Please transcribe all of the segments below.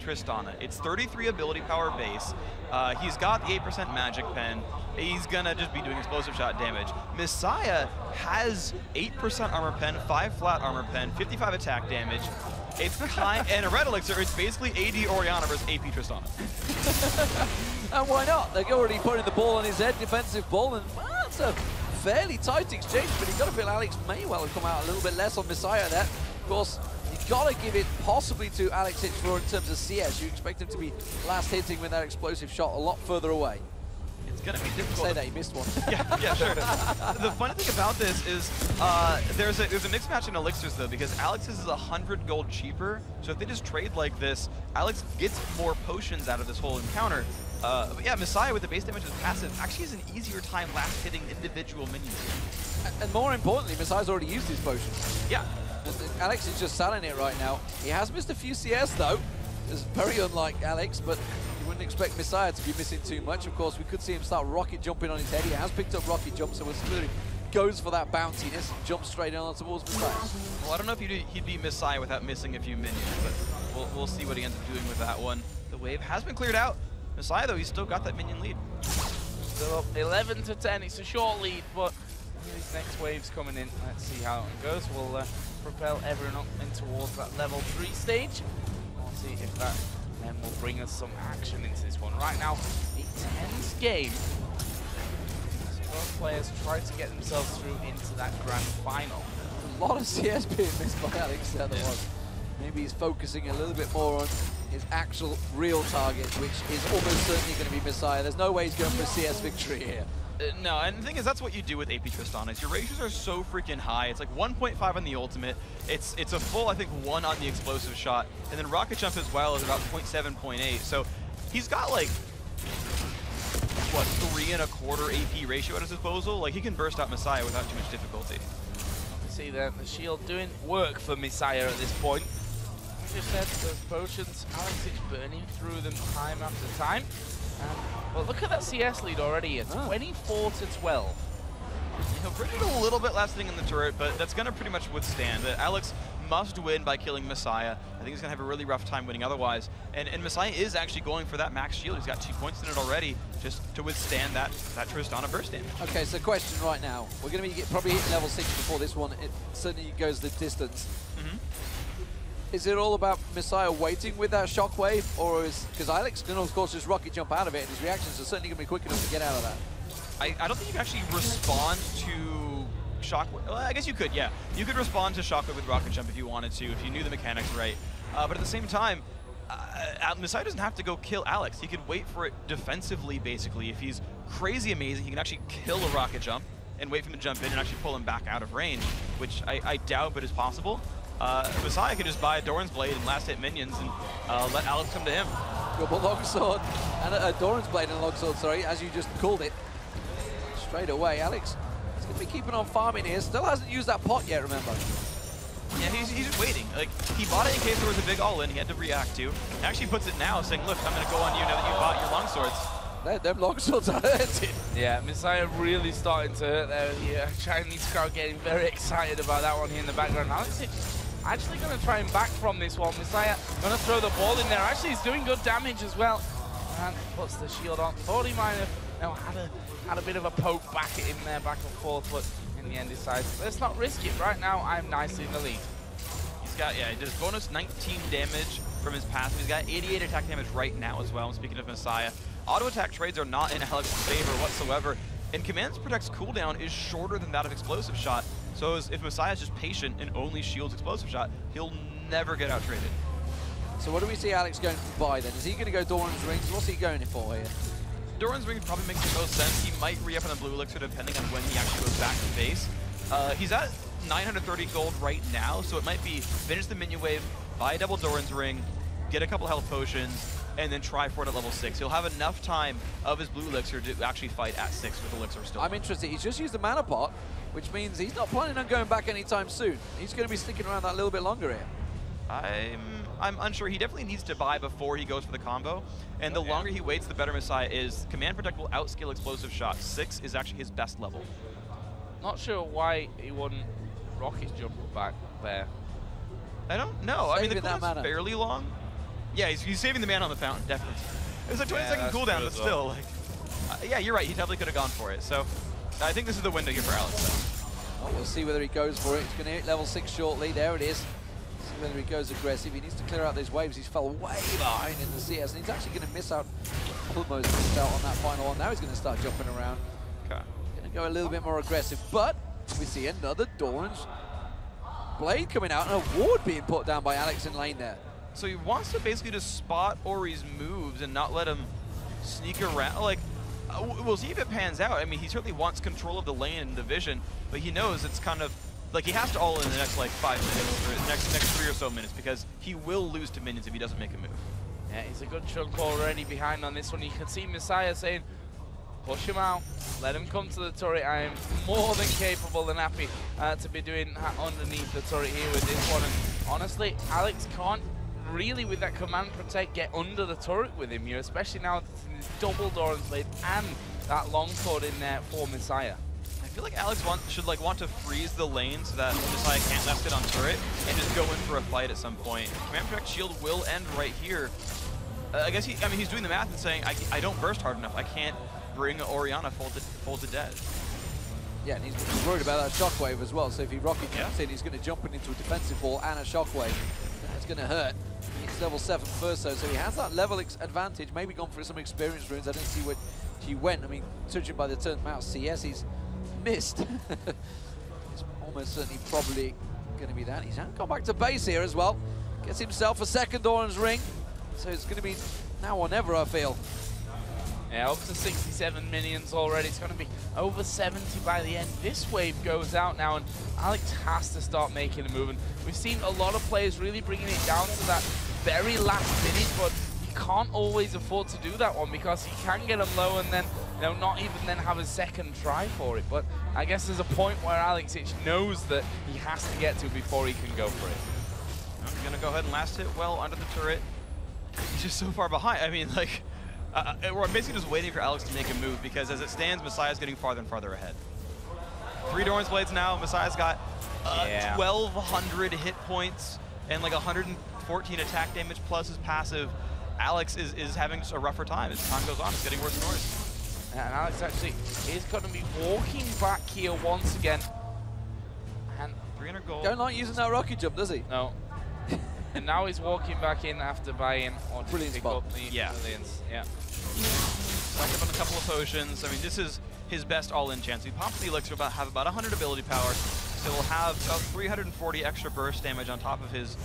Tristana. It's 33 ability power base. He's got the 8% magic pen. He's gonna just be doing explosive shot damage. Misaya has 8% armor pen, 5 flat armor pen, 55 attack damage. It's kind, and a red elixir, it's basically AD Orianna versus AP Tristana. And why not? They're already putting the ball on his head, defensive ball, and well, it's a fairly tight exchange, but you've got to feel Alex may well have come out a little bit less on Misaya there. Of course, you've got to give it possibly to Alexich for in terms of CS. You expect him to be last hitting with that explosive shot a lot further away. It's going to be difficult. Say that, he missed one. Yeah, sure. The funny thing about this is there's a mixed match in elixirs, though, because Alex's is 100 gold cheaper. So if they just trade like this, Alex gets more potions out of this whole encounter. But yeah, Misaya with the base damage as passive actually has an easier time last hitting individual minions. And more importantly, Misaya's already used his potion. Yeah. Alex is just selling it right now. He has missed a few CS, though. It's very unlike Alex, but you wouldn't expect Misaya to be missing too much. Of course, we could see him start rocket jumping on his head. He has picked up rocket jump, so he goes for that bounciness and jumps straight on towards Misaya. Well, I don't know if he'd be Misaya without missing a few minions, but we'll see what he ends up doing with that one. The wave has been cleared out. Misaya, though, he's still got that minion lead. Still up 11 to 10. It's a short lead, but these next waves coming in. Let's see how it goes. We'll propel everyone up in towards that level 3 stage. We'll see if that will bring us some action into this one. Right now, a tense game. So both players try to get themselves through into that grand final. A lot of CS being missed by Alex there was. Maybe he's focusing a little bit more on his actual real target, which is almost certainly going to be Misaya. There's no way he's going for a CS victory here. No, and the thing is, that's what you do with AP Tristana. Is your ratios are so freaking high. It's like 1.5 on the ultimate. It's a full, I think, 1 on the explosive shot. And then rocket jump as well is about 0.7, 0.8. So he's got like, what, 3.25 AP ratio at his disposal? Like, he can burst out Misaya without too much difficulty. See the shield doing work for Misaya at this point. As you said, those potions, Alexich burning through them time after time. Well, look at that CS lead already. It's 24 to 12. He'll bring it a little bit last thing in the turret, but that's going to pretty much withstand. Alex must win by killing Misaya. I think he's going to have a really rough time winning otherwise. And Misaya is actually going for that max shield. He's got 2 points in it already just to withstand that Tristana burst damage. Okay, so question right now. We're going to be probably hitting level 6 before this one. It certainly goes the distance. Is it all about Misaya waiting with that shockwave, or is, because Alex can of course just rocket jump out of it, and his reactions are certainly going to be quick enough to get out of that. I don't think you can actually respond to shockwave. Well, I guess you could, yeah. You could respond to shockwave with rocket jump if you wanted to, if you knew the mechanics right. But at the same time, Misaya doesn't have to go kill Alex. He could wait for it defensively, basically. If he's crazy amazing, he can actually kill a rocket jump and wait for him to jump in and actually pull him back out of range, which I doubt, but is possible. Misaya could just buy a Doran's Blade and last hit minions and let Alex come to him. Double longsword and a Doran's Blade and a longsword, sorry, as you just called it. Straight away, Alex is going to be keeping on farming here. Still hasn't used that pot yet, remember. Yeah, he's just waiting. Like, he bought it in case there was a big all-in he had to react to. He actually puts it now, saying, look, I'm going to go on you now that you bought your longswords. Them longswords are hurting. Yeah, Misaya really starting to hurt there. The Chinese crowd getting very excited about that one here in the background. Alexich actually going to try and back from this one. Misaya going to throw the ball in there. Actually, he's doing good damage as well. And puts the shield on. Thought he might have had a bit of a poke back at him there, back and forth, but in the end decides, let's not risk it. Right now, I'm nicely in the lead. He's got, yeah, he does bonus 19 damage from his passive. He's got 88 attack damage right now as well. Speaking of Misaya, auto attack trades are not in Alex's favor whatsoever, and Command's Protect's cooldown is shorter than that of Explosive Shot. So if Messiah's just patient and only shields Explosive Shot, he'll never get out-traded. So what do we see Alex going to buy then? Is he going to go Doran's Rings? What's he going for here? Doran's Rings probably makes the most sense. He might re-up on the Blue Elixir depending on when he actually goes back to base. He's at 930 gold right now, so it might be finish the minion wave, buy a double Doran's Ring, get a couple health potions, and then try for it at level 6. He'll have enough time of his Blue Elixir to actually fight at 6 with Elixir still. I'm interested. He's just used the mana pot, which means he's not planning on going back anytime soon. He's going to be sticking around that little bit longer here. I'm unsure. He definitely needs to buy before he goes for the combo, and the longer he waits, the better Misaya is. Command Protect will outscale Explosive Shot. 6 is actually his best level. Not sure why he wouldn't rocket jump back there. I don't know. I mean, the cooldown's fairly long. Yeah, he's saving the man on the fountain, definitely. It was a 20-second cooldown, but still, like, yeah, you're right. He definitely could have gone for it. So I think this is the window here for Alex. Oh, we'll see whether he goes for it. He's going to hit level 6 shortly. There it is. See whether he goes aggressive. He needs to clear out those waves. He's fell way behind in the CS, and he's actually going to miss out. Almost missed out on that final one. Now he's going to start jumping around. Okay. Going to go a little bit more aggressive, but we see another Doran's blade coming out, and a ward being put down by Alex in lane there. So he wants to basically just spot Ori's moves and not let him sneak around. Like, we'll see if it pans out. I mean, he certainly wants control of the lane and the vision, but he knows it's kind of like he has to all in the next like 5 minutes or the next 3 or so minutes, because he will lose to minions if he doesn't make a move. Yeah, he's a good chunk already behind on this one. You can see Misaya saying, push him out, let him come to the turret. I am more than capable and happy to be doing that underneath the turret here with this one. And honestly, Alex can't really, with that command protect, get under the turret with him here, especially now that it's double Doran's blade and that longsword in there for Misaya. I feel like Alex should want to freeze the lane so that Misaya can't left it on turret and just go in for a fight at some point. Command protect shield will end right here. I guess he's doing the math and saying, I don't burst hard enough. I can't bring Orianna full to dead. Yeah, and he's worried about that shockwave as well. So if he rocket jumps in, he's going to jump into a defensive wall and a shockwave. That's going to hurt. He's level 7 first, so he has that level advantage. Maybe gone for some experience runes. I didn't see where he went. I mean, judging by the turn amount of CS, he's missed. It's almost certainly probably going to be that. He's gone back to base here as well. Gets himself a second Orange ring. So it's going to be now or never, I feel. Yeah, up to 67 minions already. It's going to be over 70 by the end. This wave goes out now, and Alex has to start making a move. And we've seen a lot of players really bringing it down to that very last minute, but you can't always afford to do that one, because you can get them low and then, not even then have a second try for it. But I guess there's a point where Alexich knows that he has to get to before he can go for it. I'm going to go ahead and last hit well under the turret. He's just so far behind. I mean, like, we're basically just waiting for Alex to make a move, because as it stands, Misaya's getting farther and farther ahead. 3 Doran's blades now. Misaya's got 1,200 hit points and like 114 attack damage plus his passive. Alex is having just a rougher time as time goes on. It's getting worse and worse. And Alex actually is going to be walking back here once again. And 300 gold. Don't like using that rocket jump, does he? No. And now he's walking back in after buying or brilliant pick spot. up the brilliance. Yeah. Stacked up on a couple of potions. I mean, this is his best all-in chance. He pops the elixir, have about 100 ability power, so he'll have about 340 extra burst damage on top of his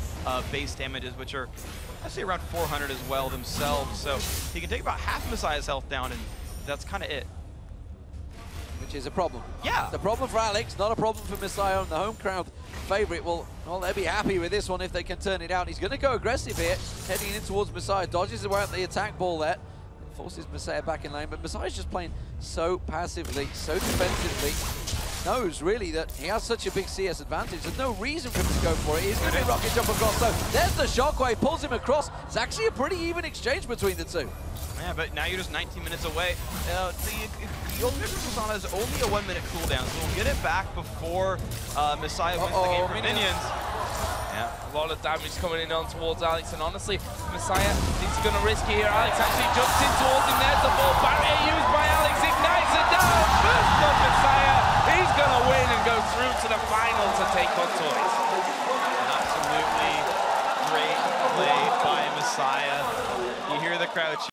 base damages, which are, I'd say, around 400 as well themselves. So he can take about half Misaya's health down, and that's kind of it. Which is a problem. Yeah. It's a problem for Alex, not a problem for Misaya, and the home crowd favorite. Well, they'll be happy with this one if they can turn it out. He's going to go aggressive here, heading in towards Misaya, dodges away at the attack ball there, forces Misaya back in lane, but Misaya's just playing so passively, so defensively. Knows really that he has such a big CS advantage. There's no reason for him to go for it. He's going to be rocket jump across. So there's the shockwave, pulls him across. It's actually a pretty even exchange between the two. Yeah, but now you're just 19 minutes away. The old Mixer Persona is only a 1-minute cooldown, so we'll get it back before Misaya wins the game for minions. Yeah, a lot of damage coming in on towards Alex, and honestly, Misaya is going to risk it here. Alex actually jumps in towards him. There's the ball barrier used by Alex, ignites it down. First on Misaya, he's going to win and go through to the final to take on toys. Absolutely great play by Misaya. You hear the crowd cheer.